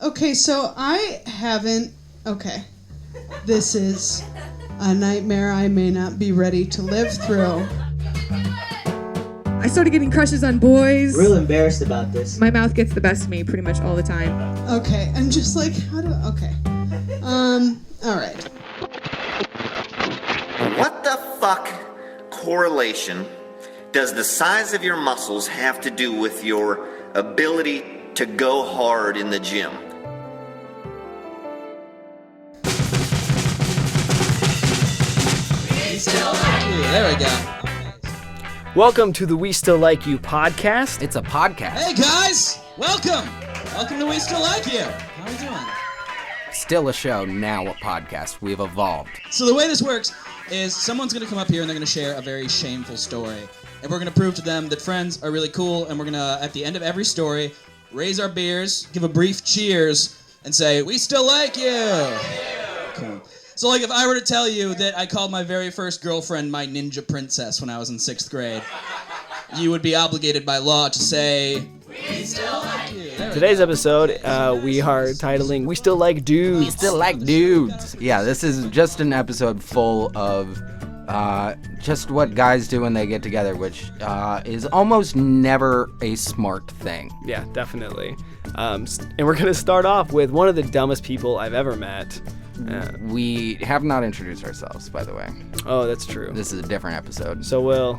Okay, so I haven't... Okay. This is a nightmare I may not be ready to live through. I started getting crushes on boys. Real embarrassed about this. My mouth gets the best of me pretty much all the time. Okay, I'm just like, how do... Okay. All right. What the fuck correlation does the size of your muscles have to do with your ability to go hard in the gym? There we go. Welcome to the We Still Like You podcast. It's a podcast. Hey guys, welcome. Welcome to We Still Like You. How are we doing? Still a show, now a podcast. We've evolved. So the way this works is someone's going to come up here and they're going to share a very shameful story. And we're going to prove to them that friends are really cool, and we're going to, at the end of every story, raise our beers, give a brief cheers, and say, we still like you. Cool. So like if I were to tell you that I called my very first girlfriend my ninja princess when I was in 6th grade, you would be obligated by law to say, we still like you. Today's episode, we are titling We Still Like Dudes. We still like dudes. Yeah, this is just an episode full of just what guys do when they get together, which is almost never a smart thing. Yeah, definitely. And we're going to start off with one of the dumbest people I've ever met. We have not introduced ourselves, by the way. Oh, that's true. This is a different episode. So we'll...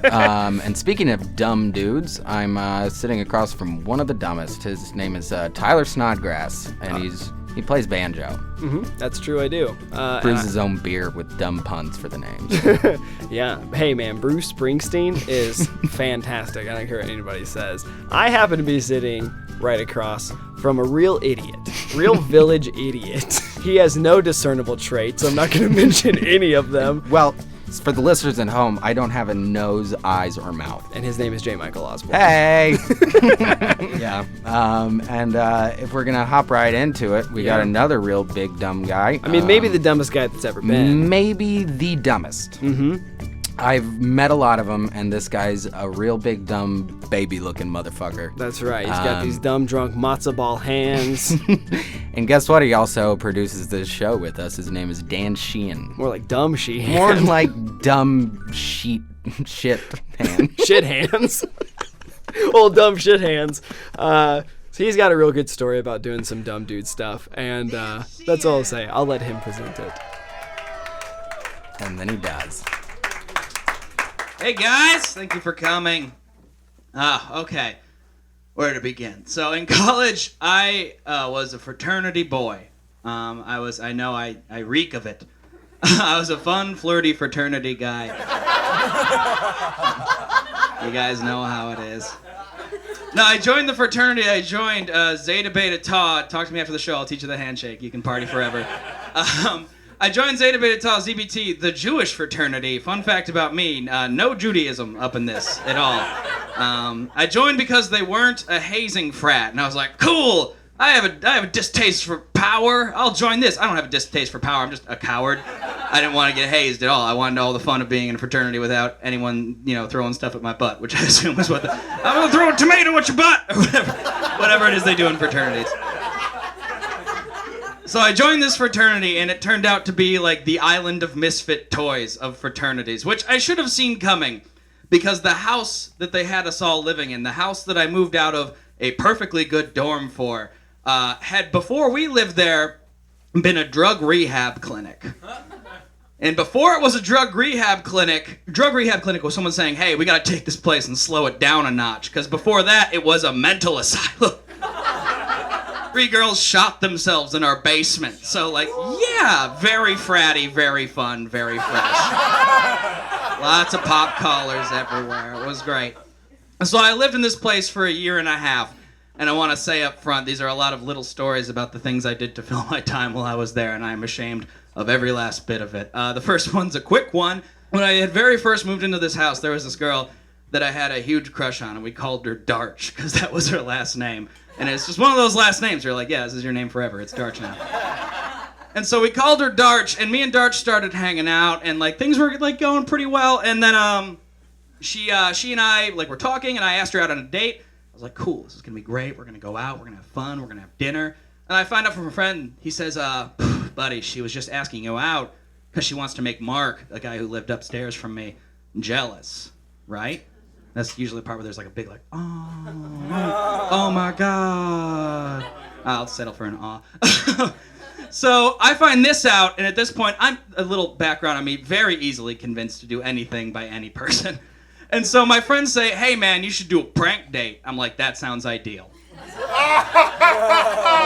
And speaking of dumb dudes, I'm sitting across from one of the dumbest. His name is Tyler Snodgrass, and he plays banjo. Mm-hmm, that's true, I do. Brews his own beer with dumb puns for the names. Yeah. Hey, man, Bruce Springsteen is fantastic. I don't care what anybody says. I happen to be sitting right across from a real idiot. Real village idiot. He has no discernible traits. I'm not going to mention any of them. Well, for the listeners at home, I don't have a nose, eyes, or mouth. And his name is J. Michael Osborne. Hey! Yeah. And if we're going to hop right into it, we got another real big dumb guy. I mean, maybe the dumbest guy that's ever been. Maybe the dumbest. Mm-hmm. I've met a lot of them, and this guy's a real big, dumb, baby-looking motherfucker. That's right. He's got these dumb, drunk matzo ball hands. And guess what? He also produces this show with us. His name is Dan Sheehan. More like dumb Sheehan. More like dumb shit hand. Shit hands. Old dumb shit hands. So he's got a real good story about doing some dumb dude stuff, and that's all I'll say. I'll let him present it. And then he does. Hey guys, thank you for coming. Okay. Where to begin? So in college, I was a fraternity boy. I reek of it. I was a fun, flirty fraternity guy. You guys know how it is. No, I joined the fraternity. I joined Zeta Beta Tau. Talk to me after the show. I'll teach you the handshake. You can party forever. I joined Zeta Beta Tau ZBT, the Jewish fraternity. Fun fact about me, no Judaism up in this at all. I joined because they weren't a hazing frat, and I was like, cool, I have a distaste for power. I'll join this. I don't have a distaste for power. I'm just a coward. I didn't want to get hazed at all. I wanted all the fun of being in a fraternity without anyone, throwing stuff at my butt, which I assume is what I'm going to throw a tomato at your butt, or whatever it is they do in fraternities. So I joined this fraternity, and it turned out to be like the island of misfit toys of fraternities, which I should have seen coming, because the house that they had us all living in, the house that I moved out of a perfectly good dorm for, had, before we lived there, been a drug rehab clinic. And before it was a drug rehab clinic was someone saying, hey, we gotta take this place and slow it down a notch, because before that, it was a mental asylum. 3 girls shot themselves in our basement. So, very fratty, very fun, very fresh. Lots of pop collars everywhere. It was great. So I lived in this place for a year and a half, and I want to say up front, these are a lot of little stories about the things I did to fill my time while I was there, and I am ashamed of every last bit of it. The first one's a quick one. When I had very first moved into this house, there was this girl that I had a huge crush on, and we called her Darch, because that was her last name. And it's just one of those last names. You're like, yeah, this is your name forever. It's Darch now. And so we called her Darch, and me and Darch started hanging out, and things were going pretty well. And then she and I were talking, and I asked her out on a date. I was like, cool, this is gonna be great. We're gonna go out, we're gonna have fun, we're gonna have dinner. And I find out from a friend, he says, buddy, she was just asking you out because she wants to make Mark, a guy who lived upstairs from me, jealous, right? That's usually the part where there's like a big oh my God. I'll settle for an aw. So I find this out, and at this point, I'm a little background on me, very easily convinced to do anything by any person. And so my friends say, hey man, you should do a prank date. I'm like, that sounds ideal.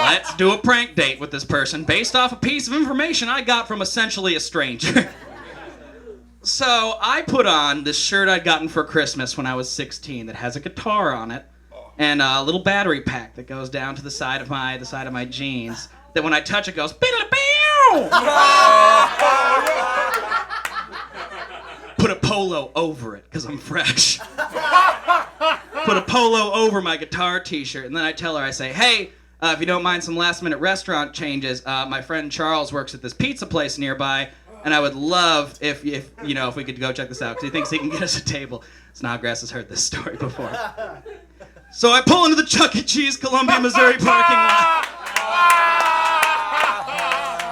Let's do a prank date with this person based off a piece of information I got from essentially a stranger. So I put on this shirt I'd gotten for Christmas when I was 16 that has a guitar on it and a little battery pack that goes down to the side of my jeans that when I touch it goes biddle-a-bow. Put a polo over it because I'm fresh. Put a polo over my guitar t-shirt, and then I tell her, I say, hey, if you don't mind some last-minute restaurant changes, my friend Charles works at this pizza place nearby, and I would love if we could go check this out, because he thinks he can get us a table. Snodgrass has heard this story before. So I pull into the Chuck E. Cheese, Columbia, Missouri parking lot.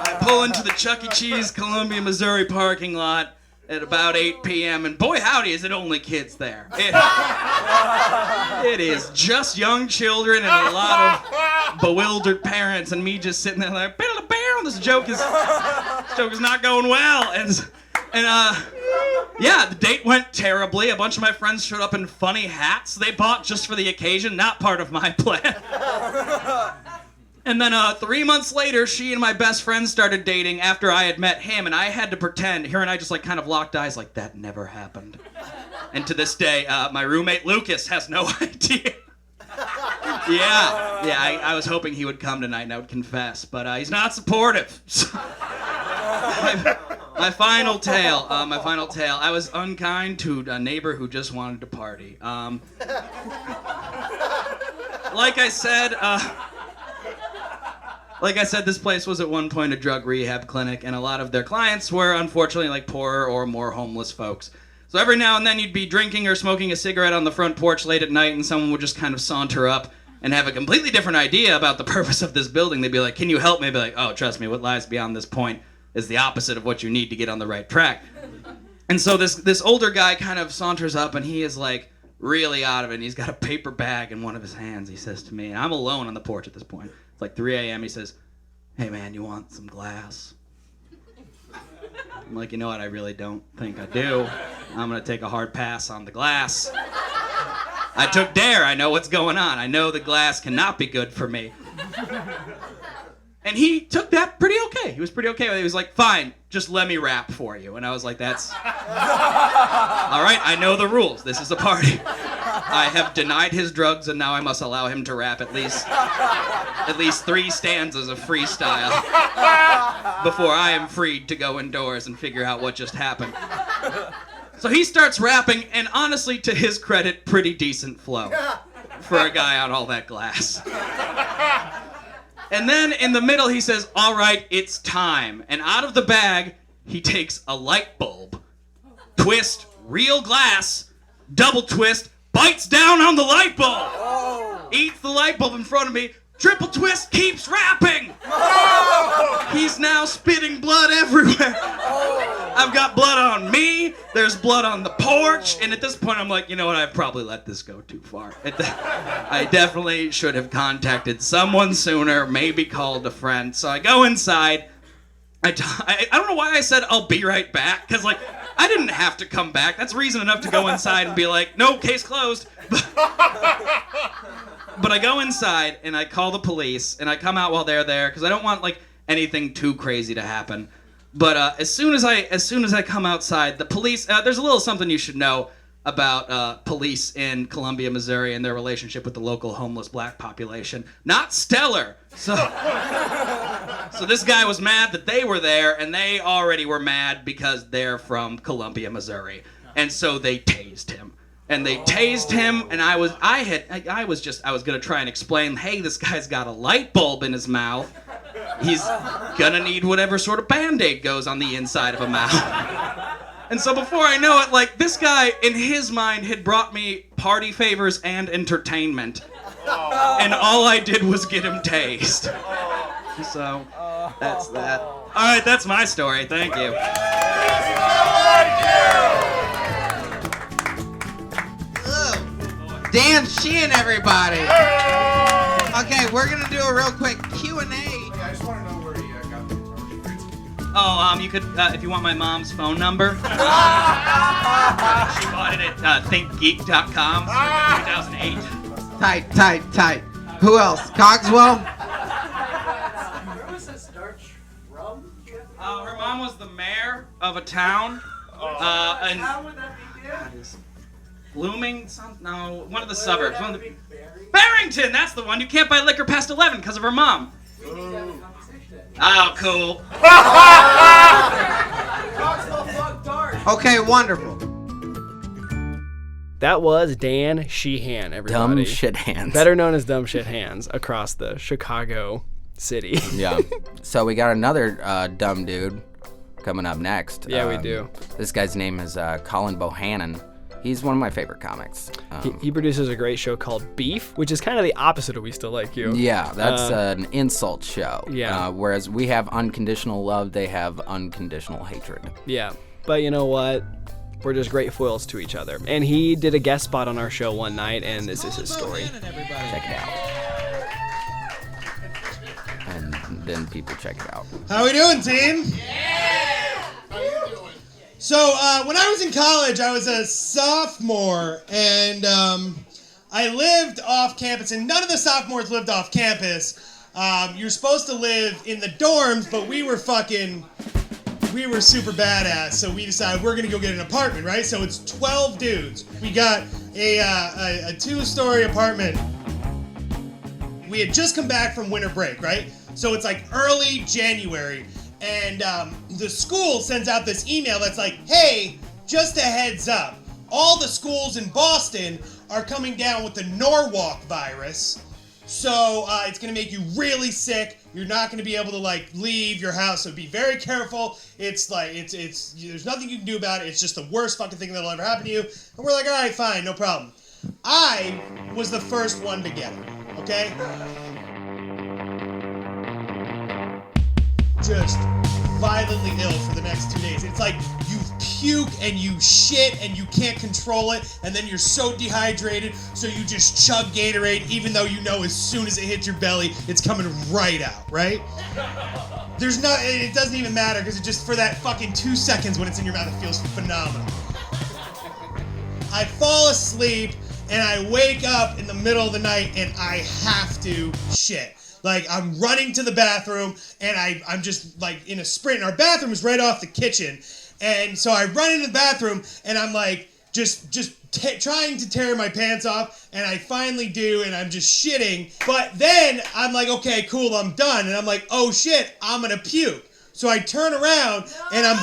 I pull into the Chuck E. Cheese, Columbia, Missouri parking lot at about 8 p.m. and boy howdy is it only kids there. It is just young children and a lot of bewildered parents and me just sitting there like, this joke is not going well. And the date went terribly. A bunch of my friends showed up in funny hats they bought just for the occasion, not part of my plan. And then 3 months later, she and my best friend started dating after I had met him, and I had to pretend. Her and I just like kind of locked eyes like, that never happened. And to this day, my roommate Lucas has no idea. I was hoping he would come tonight and I would confess, but he's not supportive. My final tale. I was unkind to a neighbor who just wanted to party. Like I said, this place was at one point a drug rehab clinic, and a lot of their clients were unfortunately like poorer or more homeless folks. So every now and then you'd be drinking or smoking a cigarette on the front porch late at night, and someone would just kind of saunter up and have a completely different idea about the purpose of this building. They'd be like, can you help me? I'd be like, oh, trust me, what lies beyond this point is the opposite of what you need to get on the right track. And so this older guy kind of saunters up, and he is like really out of it, and he's got a paper bag in one of his hands, he says to me, and I'm alone on the porch at this point. It's like 3 a.m. He says, hey man, you want some glass? I'm like, you know what, I really don't think I do. I'm gonna take a hard pass on the glass. I took dare, I know what's going on. I know the glass cannot be good for me. And he took that pretty okay. He was pretty okay with it. He was like, fine, just let me rap for you. And I was like, that's... all right, I know the rules. This is a party. I have denied his drugs, and now I must allow him to rap at least 3 stanzas of freestyle before I am freed to go indoors and figure out what just happened. So he starts rapping, and honestly, to his credit, pretty decent flow for a guy on all that glass. And then in the middle, he says, all right, it's time. And out of the bag, he takes a light bulb, twist, real glass, double twist, bites down on the light bulb, eats the light bulb in front of me, triple twist, keeps rapping. He's now spitting blood everywhere. I've got blood on me, there's blood on the porch, and at this point I'm like, you know what, I've probably let this go too far. I definitely should have contacted someone sooner, maybe called a friend. So I go inside, I don't know why I said I'll be right back, because like, I didn't have to come back. That's reason enough to go inside and be like, no, case closed. But I go inside and I call the police and I come out while they're there because I don't want like anything too crazy to happen. But as soon as I come outside, the police. There's a little something you should know about police in Columbia, Missouri, and their relationship with the local homeless black population. Not stellar. So this guy was mad that they were there, and they already were mad because they're from Columbia, Missouri, and so they tased him. And they tased him, and I was gonna try and explain, hey, this guy's got a light bulb in his mouth. He's gonna need whatever sort of Band-Aid goes on the inside of a mouth. And so before I know it, like, this guy, in his mind, had brought me party favors and entertainment. And all I did was get him tased. So, that's that. All right, that's my story. Thank you. Dan Sheehan, everybody. Okay, we're gonna do a real quick Q&A. I just want to know where you got the guitar. Oh, you could, if you want my mom's phone number. She bought it at thinkgeek.com in 2008. Tight. Who else? Cogswell? Where was that starch from? Her mom was the mayor of a town. And How would that be, Dan? Blooming, one of the suburbs. Barrington, that's the one. You can't buy liquor past 11 because of her mom. Oh, cool. Okay, wonderful. That was Dan Sheehan, everybody. Dumb shit hands. Better known as Dumb Shit Hands across the Chicago city. Yeah. So we got another dumb dude coming up next. Yeah, we do. This guy's name is Kolin Bohannon. He's one of my favorite comics. He produces a great show called Beef, which is kind of the opposite of We Still Like You. Yeah, that's an insult show. Yeah. Whereas we have unconditional love, they have unconditional hatred. Yeah. But you know what? We're just great foils to each other. And he did a guest spot on our show one night, and this is his story. Check it out. And then people check it out. How we doing, team? Yeah! How you doing? So, when I was in college, I was a sophomore, and I lived off campus, and none of the sophomores lived off campus. You're supposed to live in the dorms, but we were super badass, so we decided we're gonna go get an apartment, right? So it's 12 dudes. We got a 2-story apartment. We had just come back from winter break, right? So it's like early January. And the school sends out this email that's like, hey, just a heads up, all the schools in Boston are coming down with the Norwalk virus. So it's going to make you really sick. You're not going to be able to like leave your house. So be very careful. It's like, it's there's nothing you can do about it. It's just the worst fucking thing that'll ever happen to you. And we're like, all right, fine, no problem. I was the first one to get it, okay? Just violently ill for the next 2 days. It's like you puke and you shit and you can't control it, and then you're so dehydrated, so you just chug Gatorade, even though you know as soon as it hits your belly, it's coming right out, right? It doesn't even matter, because it just, for that fucking 2 seconds when it's in your mouth, it feels phenomenal. I fall asleep, and I wake up in the middle of the night, and I have to shit. Like, I'm running to the bathroom, and I'm just, like, in a sprint. And our bathroom is right off the kitchen. And so I run into the bathroom, and I'm, like, just trying to tear my pants off. And I finally do, and I'm just shitting. But then I'm like, okay, cool, I'm done. And I'm like, oh, shit, I'm going to puke. So I turn around, and I'm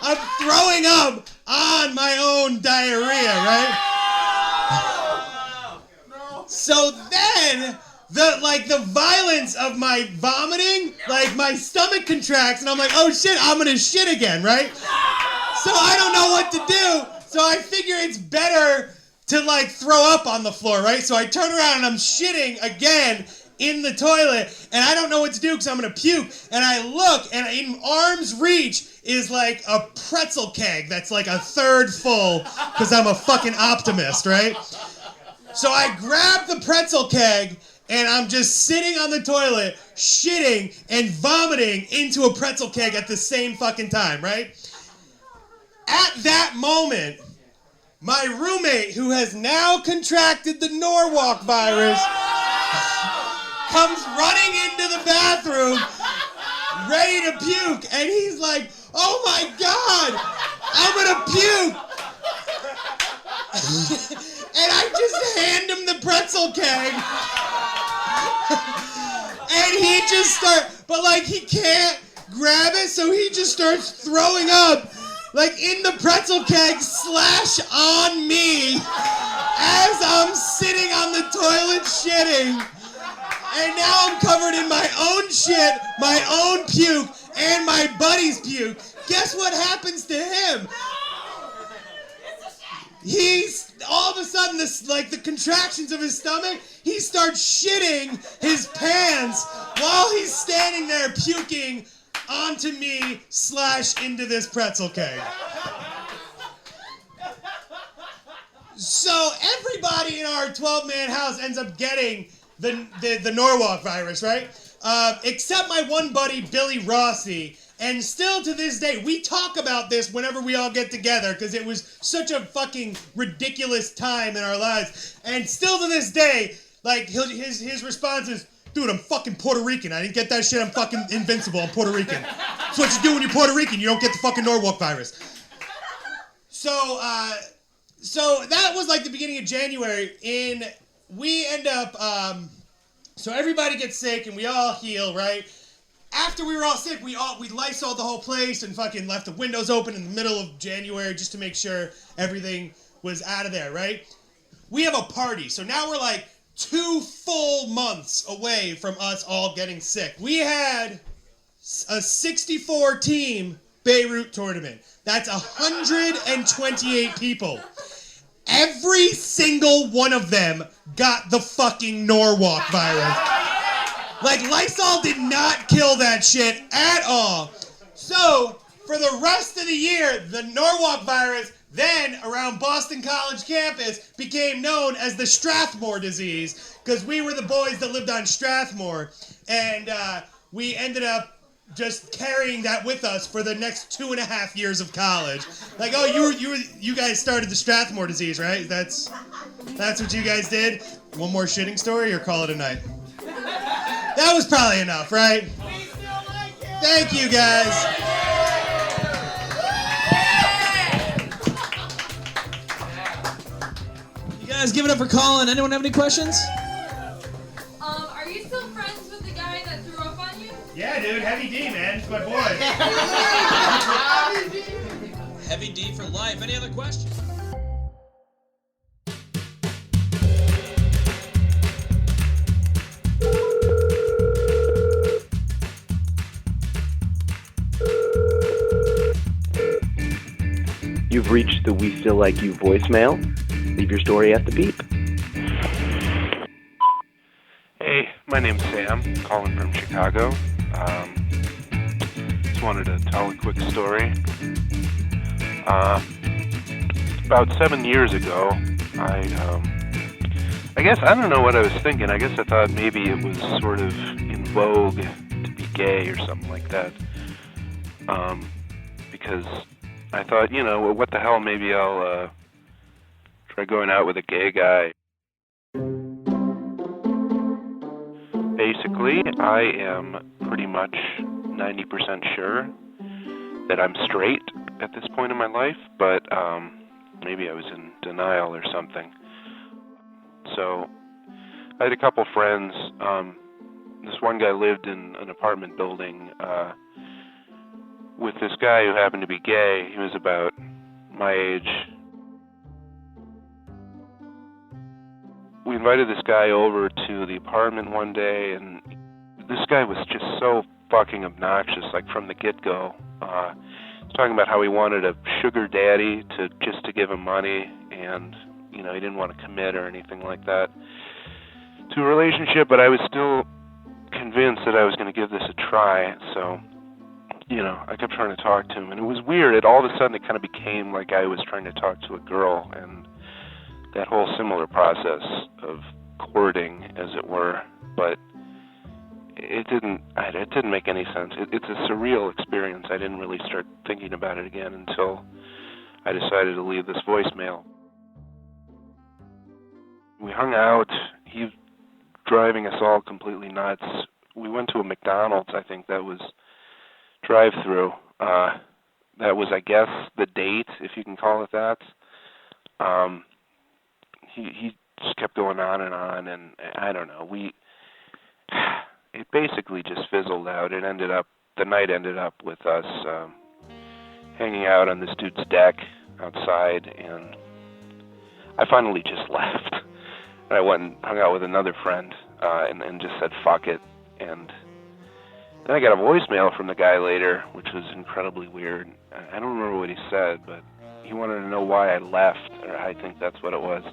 I'm throwing up on my own diarrhea, right? So then, the violence of my vomiting, like, my stomach contracts, and I'm like, oh shit, I'm gonna shit again, right? So I don't know what to do, so I figure it's better to, like, throw up on the floor, right? So I turn around and I'm shitting again in the toilet, and I don't know what to do because I'm gonna puke, and I look, and in arm's reach is, like, a pretzel keg that's, like, a third full, because I'm a fucking optimist, right? So I grab the pretzel keg, and I'm just sitting on the toilet, shitting and vomiting into a pretzel keg at the same fucking time, right? At that moment, my roommate, who has now contracted the Norwalk virus, comes running into the bathroom, ready to puke, and he's like, oh my God, I'm gonna puke. And I just hand him the pretzel keg. And he just but like he can't grab it, so he just starts throwing up, like in the pretzel keg / on me as I'm sitting on the toilet shitting. And now I'm covered in my own shit, my own puke, and my buddy's puke. Guess what happens to him? He's all of a sudden the contractions of his stomach, he starts shitting his pants while he's standing there puking onto me / into this pretzel keg. So everybody in our 12-man house ends up getting the Norwalk virus, right? Except my one buddy, Billy Rossi. And still to this day, we talk about this whenever we all get together because it was such a fucking ridiculous time in our lives. And still to this day, like his response is, dude, I'm fucking Puerto Rican. I didn't get that shit. I'm fucking invincible. I'm Puerto Rican. That's what you do when you're Puerto Rican. You don't get the fucking Norwalk virus. So that was like the beginning of January. We end up, so everybody gets sick and we all heal, right? After we were all sick, we Lysoled the whole place and fucking left the windows open in the middle of January just to make sure everything was out of there, right? We have a party, so now we're like 2 full months away from us all getting sick. We had a 64-team Beirut tournament. That's 128 people. Every single one of them got the fucking Norwalk virus. Like, Lysol did not kill that shit at all. So, for the rest of the year, the Norwalk virus then, around Boston College campus, became known as the Strathmore disease, because we were the boys that lived on Strathmore, and we ended up just carrying that with us for the next 2.5 years of college. Like, oh, you guys started the Strathmore disease, right? That's what you guys did? One more shitting story, or call it a night? That was probably enough, right? Thank you, guys. You guys give it up for Kolin. Anyone have any questions? Are you still friends with the guy that threw up on you? Yeah, dude. Heavy D, man. It's my boy. Heavy D for life. Any other questions? You've reached the We Still Like You voicemail. Leave your story at the beep. Hey, my name's Sam, calling from Chicago. Just wanted to tell a quick story. About 7 years ago, I guess, I don't know what I was thinking. I guess I thought maybe it was sort of in vogue to be gay or something like that. Because I thought, well, what the hell, maybe I'll try going out with a gay guy. Basically, I am pretty much 90% sure that I'm straight at this point in my life, but maybe I was in denial or something. So I had a couple friends. This one guy lived in an apartment building with this guy who happened to be gay. He was about my age. We invited this guy over to the apartment one day, and this guy was just so fucking obnoxious, like from the get-go. He was talking about how he wanted a sugar daddy just to give him money, and he didn't want to commit or anything like that to a relationship, but I was still convinced that I was going to give this a try, so I kept trying to talk to him, and it was weird. All of a sudden, it kind of became like I was trying to talk to a girl, and that whole similar process of courting, as it were, but it didn't make any sense. It's a surreal experience. I didn't really start thinking about it again until I decided to leave this voicemail. We hung out. He was driving us all completely nuts. We went to a McDonald's, I think that was drive-through. That was, I guess, the date, if you can call it that. He just kept going on, and I don't know. It basically just fizzled out. The night ended up with us hanging out on this dude's deck outside, and I finally just left. And I went and hung out with another friend, and just said, fuck it. And Then I got a voicemail from the guy later, which was incredibly weird. I don't remember what he said, but he wanted to know why I left, or I think that's what it was.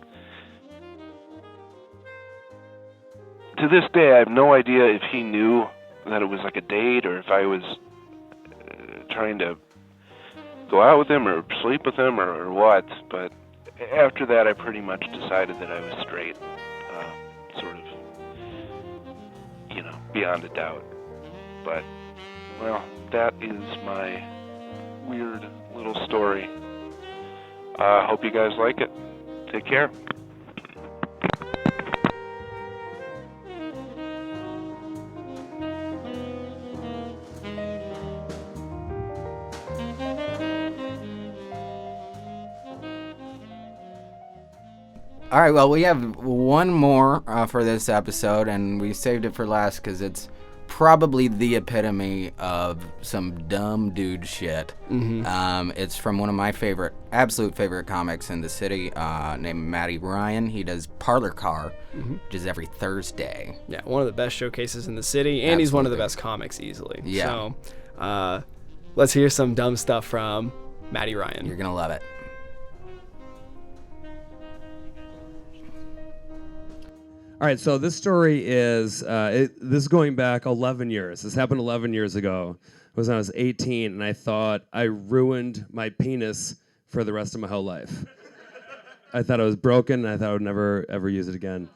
To this day, I have no idea if he knew that it was like a date or if I was trying to go out with him or sleep with him or what, but after that I pretty much decided that I was straight, sort of, beyond a doubt. But, well, that is my weird little story. Hope you guys like it. Take care. All right, well, we have one more for this episode, and we saved it for last because it's probably the epitome of some dumb dude shit. Mm-hmm. It's from one of my absolute favorite comics in the city, named Matty Ryan. He does Parlor Car, which is every Thursday. Yeah, one of the best showcases in the city, and he's one of the best comics easily. Yeah. So, let's hear some dumb stuff from Matty Ryan. You're gonna love it. All right, so this story is this is going back 11 years. This happened 11 years ago. It was when I was 18, and I thought I ruined my penis for the rest of my whole life. I thought it was broken, and I thought I would never, ever use it again.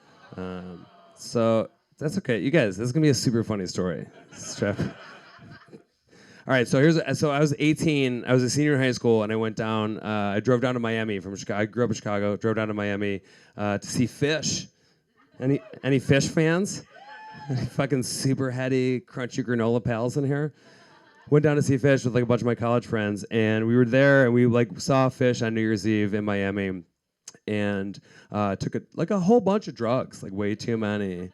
So that's okay. You guys, this is going to be a super funny story. Strap. All right, so I was 18. I was a senior in high school, and I went down. I drove down to Miami from Chicago. I grew up in Chicago. Drove down to Miami to see Fish. Any Fish fans? Any fucking super heady, crunchy granola pals in here? Went down to see Fish with like a bunch of my college friends, and we were there, and we like saw Fish on New Year's Eve in Miami, and took a whole bunch of drugs, like way too many.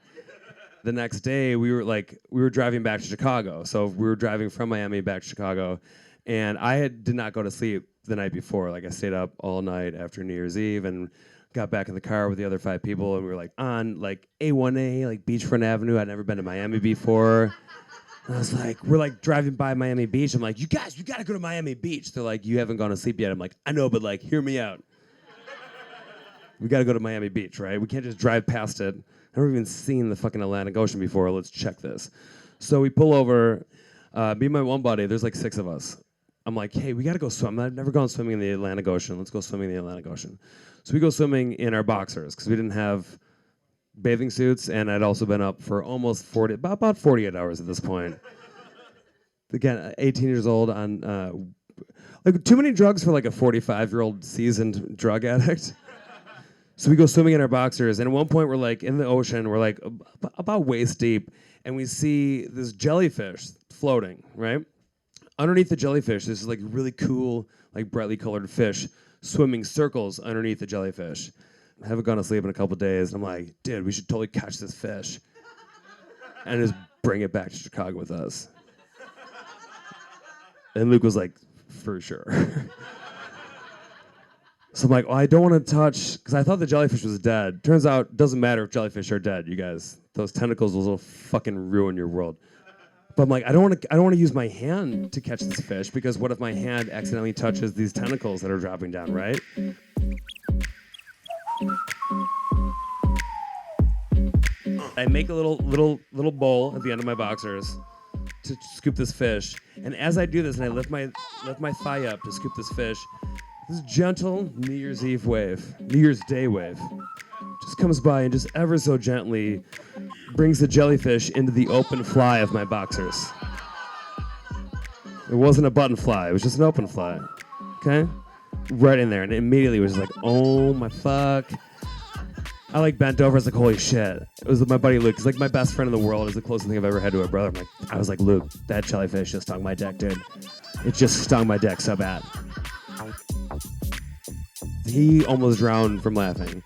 The next day, we were driving back to Chicago, so we were driving from Miami back to Chicago, and I did not go to sleep the night before. Like I stayed up all night after New Year's Eve, and got back in the car with the other 5 people, and we were like on like A1A, like Beachfront Avenue. I'd never been to Miami before. And I was like, we're like driving by Miami Beach. I'm like, you guys, we gotta go to Miami Beach. They're like, you haven't gone to sleep yet. I'm like, I know, but like, hear me out. We gotta go to Miami Beach, right? We can't just drive past it. I've never even seen the fucking Atlantic Ocean before. Let's check this. So we pull over. Me and my one buddy, there's like 6 of us. I'm like, hey, we gotta go swim. I've never gone swimming in the Atlantic Ocean. Let's go swimming in the Atlantic Ocean. So we go swimming in our boxers because we didn't have bathing suits, and I'd also been up for almost about 48 hours at this point. Again, 18 years old on like too many drugs for like a 45-year-old seasoned drug addict. So we go swimming in our boxers, and at one point we're like in the ocean, we're like about waist deep, and we see this jellyfish floating, right? Underneath the jellyfish, this is like really cool, like brightly colored fish swimming circles underneath the jellyfish. I haven't gone to sleep in a couple days, and I'm like, dude, we should totally catch this fish and just bring it back to Chicago with us. And Luke was like, for sure. So I'm like, well, I don't want to touch, because I thought the jellyfish was dead. Turns out it doesn't matter if jellyfish are dead, you guys. Those tentacles will fucking ruin your world. But I'm like, I don't want to use my hand to catch this fish, because what if my hand accidentally touches these tentacles that are dropping down, right? I make a little bowl at the end of my boxers to scoop this fish, and as I do this, and I lift my thigh up to scoop this fish, this gentle New Year's Day wave, just comes by and just ever so gently brings the jellyfish into the open fly of my boxers. It wasn't a button fly, it was just an open fly. Okay? Right in there, and immediately it was like, oh my fuck. I like bent over, I was like, holy shit. It was my buddy Luke, he's like my best friend in the world. It's the closest thing I've ever had to a brother. I was like, Luke, that jellyfish just stung my dick, dude. It just stung my dick so bad. He almost drowned from laughing.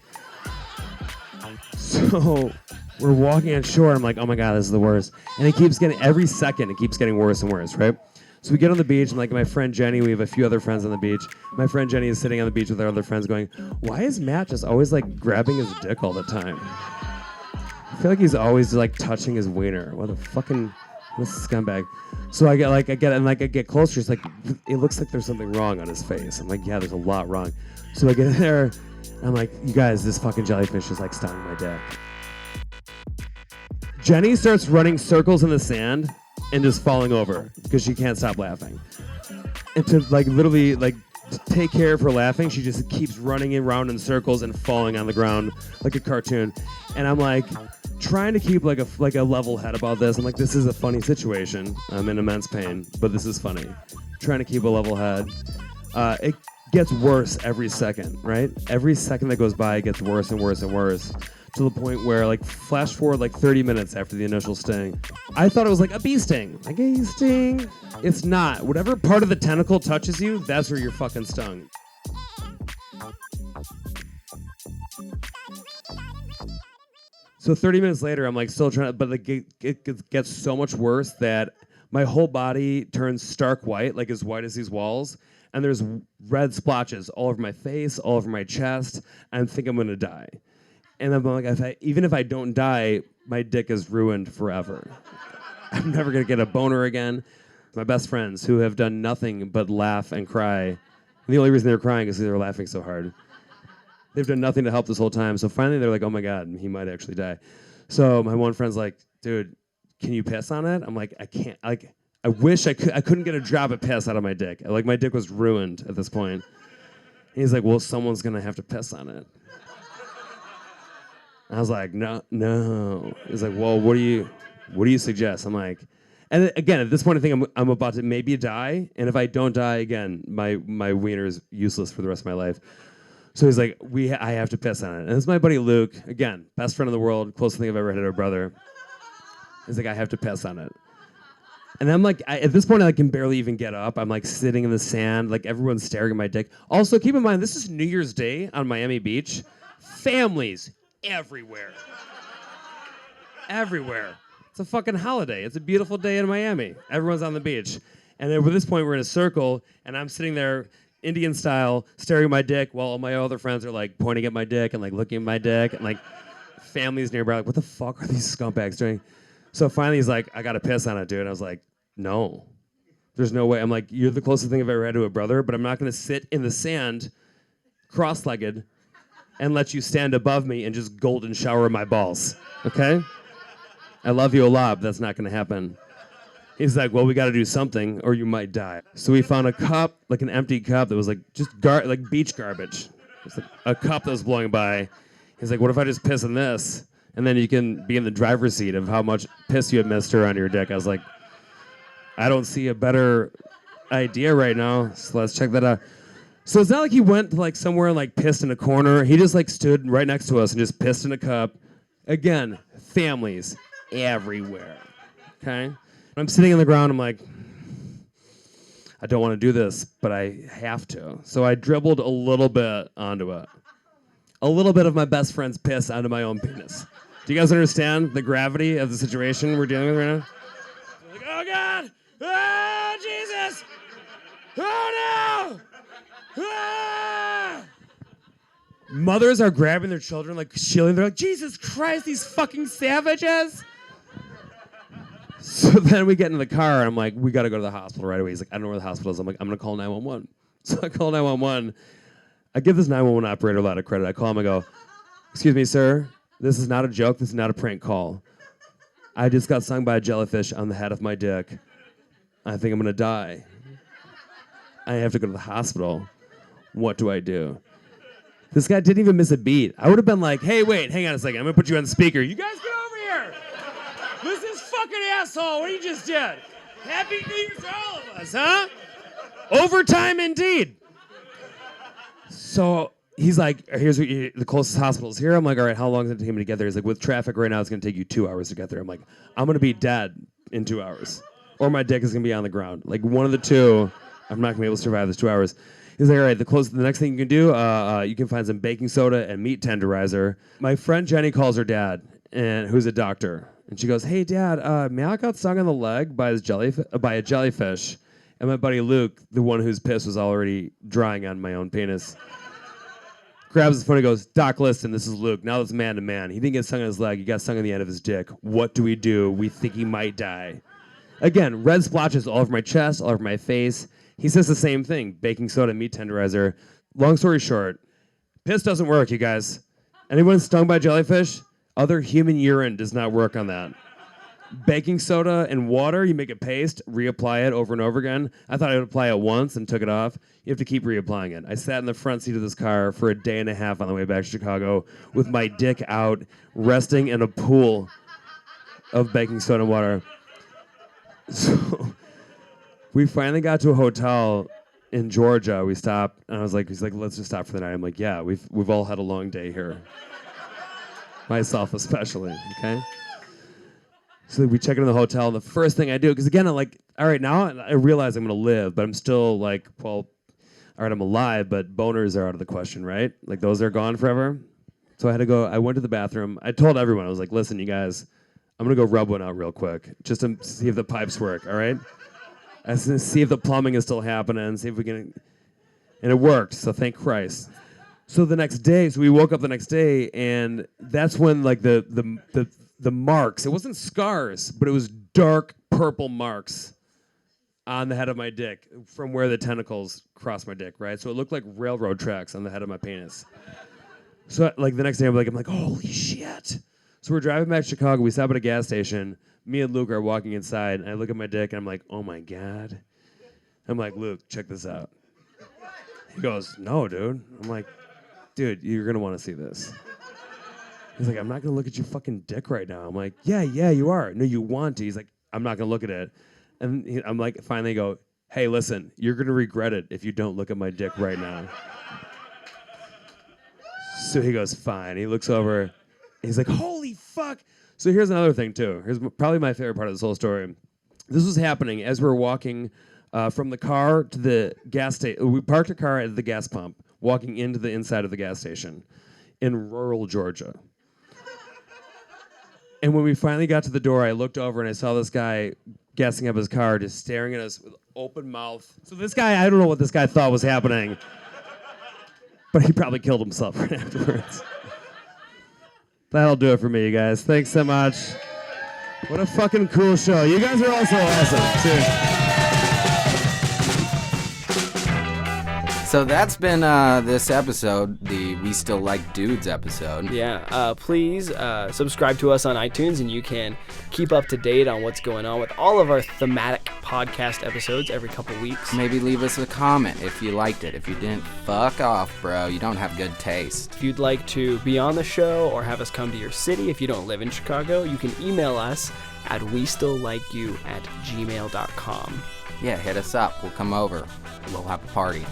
So we're walking on shore, and I'm like, oh my God, this is the worst. And every second, it keeps getting worse and worse, right? So we get on the beach, and like my friend Jenny, we have a few other friends on the beach. My friend Jenny is sitting on the beach with our other friends going, why is Matt just always like grabbing his dick all the time? I feel like he's always like touching his wiener. What the fucking What's this scumbag? So I get closer. It's like, it looks like there's something wrong on his face. I'm like, yeah, there's a lot wrong. So I get in there, and I'm like, you guys, this fucking jellyfish is like stung my dick. Jenny starts running circles in the sand and just falling over because she can't stop laughing. And to like literally like take care of her laughing, she just keeps running around in circles and falling on the ground like a cartoon. And I'm like trying to keep like a level head about this. I'm like, this is a funny situation. I'm in immense pain, but this is funny. Trying to keep a level head. It gets worse every second, right? Every second that goes by, it gets worse and worse and worse. To the point where, like, flash forward like 30 minutes after the initial sting, I thought it was like a bee sting. Like a sting. It's not. Whatever part of the tentacle touches you, that's where you're fucking stung. So 30 minutes later, I'm like still trying to, but like it gets so much worse that my whole body turns stark white, like as white as these walls, and there's red splotches all over my face, all over my chest. I think I'm gonna die. And I'm like, even if I don't die, my dick is ruined forever. I'm never going to get a boner again. My best friends, who have done nothing but laugh and cry. And the only reason they're crying is because they were laughing so hard. They've done nothing to help this whole time. So finally, they're like, oh my God, he might actually die. So my one friend's like, dude, can you piss on it? I'm like, I can't. Like, I wish I could. I couldn't get a drop of piss out of my dick. Like, my dick was ruined at this point. And he's like, well, someone's going to have to piss on it. I was like, no. He's like, well, what do you suggest? I'm like, and again, at this point, I think I'm about to maybe die. And if I don't die again, my wiener is useless for the rest of my life. So he's like, I have to piss on it. And this is my buddy Luke, again, best friend in the world, closest thing I've ever had to a brother. He's like, I have to piss on it. And I'm like, at this point, I can barely even get up. I'm like sitting in the sand, like everyone's staring at my dick. Also, keep in mind, this is New Year's Day on Miami Beach. Families everywhere. Everywhere. It's a fucking holiday. It's a beautiful day in Miami. Everyone's on the beach. And at this point, we're in a circle, and I'm sitting there, Indian style, staring at my dick, while all my other friends are like pointing at my dick and like looking at my dick, and like families nearby, like, what the fuck are these scumbags doing? So finally, he's like, I gotta piss on it, dude. And I was like, no. There's no way. I'm like, you're the closest thing I've ever had to a brother, but I'm not gonna sit in the sand, cross-legged, and let you stand above me and just golden shower my balls, okay? I love you a lot, but that's not gonna happen. He's like, well, we gotta do something or you might die. So we found a cup, like an empty cup that was like just like beach garbage. It's like a cup that was blowing by. He's like, what if I just piss in this? And then you can be in the driver's seat of how much piss you administer on your dick. I was like, I don't see a better idea right now, so let's check that out. So it's not like he went to like somewhere and like pissed in a corner. He just like stood right next to us and just pissed in a cup. Again, families everywhere. Okay? I'm sitting on the ground. I'm like, I don't want to do this, but I have to. So I dribbled a little bit onto it. A little bit of my best friend's piss onto my own penis. Do you guys understand the gravity of the situation we're dealing with right now? So like, oh God! Oh Jesus! Oh no! Ah! Mothers are grabbing their children, like shielding. They're like, Jesus Christ, these fucking savages! So then we get in the car, and I'm like, we got to go to the hospital right away. He's like, I don't know where the hospital is. I'm like, I'm going to call 911. So I call 911. I give this 911 operator a lot of credit. I call him, I go, excuse me, sir. This is not a joke. This is not a prank call. I just got stung by a jellyfish on the head of my dick. I think I'm going to die. I have to go to the hospital. What do I do? This guy didn't even miss a beat. I would have been like, hey, wait, hang on a second. I'm going to put you on the speaker. You guys get over here. This is fucking asshole. What you just did. Happy New Year to all of us, huh? Overtime indeed. So he's like, here's what the closest hospital is here. I'm like, all right, how long is it take me to get there? He's like, with traffic right now, it's going to take you 2 hours to get there. I'm like, I'm going to be dead in 2 hours. Or my dick is going to be on the ground. Like, one of the two, I'm not going to be able to survive this 2 hours. He's like, all right, the next thing you can do, you can find some baking soda and meat tenderizer. My friend Jenny calls her dad, and who's a doctor. And she goes, hey, Dad, Mal got stung on the leg by a jellyfish. And my buddy Luke, the one whose piss was already drying on my own penis, grabs his phone and goes, Doc, listen, this is Luke. Now it's man to man. He didn't get stung on his leg. He got stung on the end of his dick. What do? We think he might die. Again, red splotches all over my chest, all over my face. He says the same thing, baking soda, meat tenderizer. Long story short, piss doesn't work, you guys. Anyone stung by jellyfish? Other human urine does not work on that. Baking soda and water, you make a paste, reapply it over and over again. I thought I would apply it once and took it off. You have to keep reapplying it. I sat in the front seat of this car for a day and a half on the way back to Chicago with my dick out, resting in a pool of baking soda and water. So we finally got to a hotel in Georgia. We stopped, and he's like, let's just stop for the night. I'm like, yeah, we've all had a long day here. Myself especially, okay? So we check into the hotel, and the first thing I do, because again, I'm like, all right, now I realize I'm going to live, but I'm still like, well, all right, I'm alive, but boners are out of the question, right? Like, those are gone forever. So I went to the bathroom. I told everyone, I was like, listen, you guys, I'm going to go rub one out real quick, just to see if the pipes work, all right? See if the plumbing is still happening, see if we can, and it worked, so thank Christ. So the next day, we woke up the next day, and that's when like the marks, it wasn't scars, but it was dark purple marks on the head of my dick from where the tentacles crossed my dick, right? So it looked like railroad tracks on the head of my penis. So like the next day, I'm like, holy shit. So we're driving back to Chicago, we stop at a gas station, me and Luke are walking inside, and I look at my dick, and I'm like, oh my God. I'm like, Luke, check this out. He goes, no, dude. I'm like, dude, you're going to want to see this. He's like, I'm not going to look at your fucking dick right now. I'm like, yeah, you are. No, you want to. He's like, I'm not going to look at it. And I'm like, finally go, hey, listen, you're going to regret it if you don't look at my dick right now. So he goes, fine. He looks over. He's like, holy fuck. So here's another thing, too. Here's probably my favorite part of this whole story. This was happening as we were walking from the car to the gas station. We parked a car at the gas pump, walking into the inside of the gas station in rural Georgia. And when we finally got to the door, I looked over and I saw this guy gassing up his car, just staring at us with open mouth. So this guy, I don't know what this guy thought was happening, but he probably killed himself right afterwards. That'll do it for me, you guys. Thanks so much. What a fucking cool show. You guys are also awesome, too. So that's been this episode, the We Still Like Dudes episode. Yeah, please subscribe to us on iTunes, and you can keep up to date on what's going on with all of our thematic podcast episodes every couple weeks. Maybe leave us a comment if you liked it. If you didn't, fuck off, bro. You don't have good taste. If you'd like to be on the show or have us come to your city, if you don't live in Chicago, you can email us at westilllikeyou@gmail.com. Yeah, hit us up. We'll come over. We'll have a party.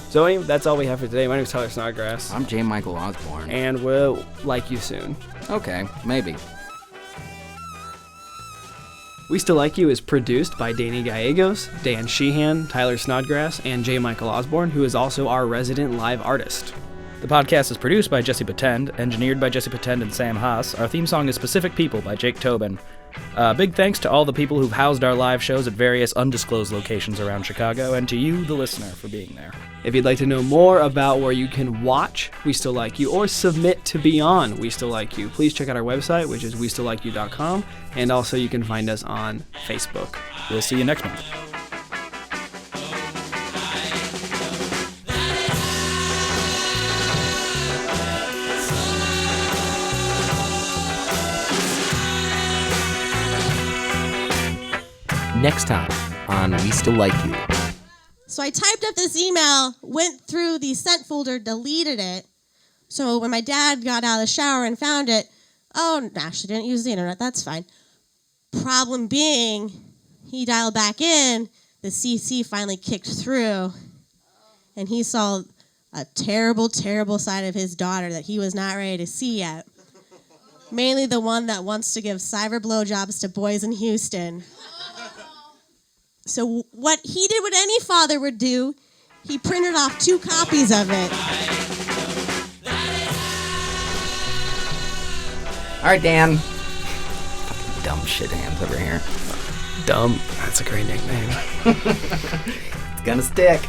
So anyway, that's all we have for today. My name is Tyler Snodgrass. I'm J. Michael Osborne. And we'll like you soon. Okay, maybe. We Still Like You is produced by Danny Gallegos, Dan Sheehan, Tyler Snodgrass, and J. Michael Osborne, who is also our resident live artist. The podcast is produced by Jesse Patend, engineered by Jesse Patend and Sam Haas. Our theme song is Specific People by Jake Tobin. Big thanks to all the people who've housed our live shows at various undisclosed locations around Chicago, and to you, the listener, for being there. If you'd like to know more about where you can watch We Still Like You or submit to be on We Still Like You, please check out our website, which is westilllikeyou.com, and also you can find us on Facebook. We'll see you next month. Next time on We Still Like You. So I typed up this email, went through the sent folder, deleted it. So when my dad got out of the shower and found it, oh, actually didn't use the internet, that's fine. Problem being, he dialed back in, the CC finally kicked through, and he saw a terrible, terrible side of his daughter that he was not ready to see yet. Mainly the one that wants to give cyber blowjobs to boys in Houston. So what he did, what any father would do, he printed off 2 copies of it. All right, Dan. Fucking dumb shit hands over here. Dumb. That's a great nickname. It's gonna stick.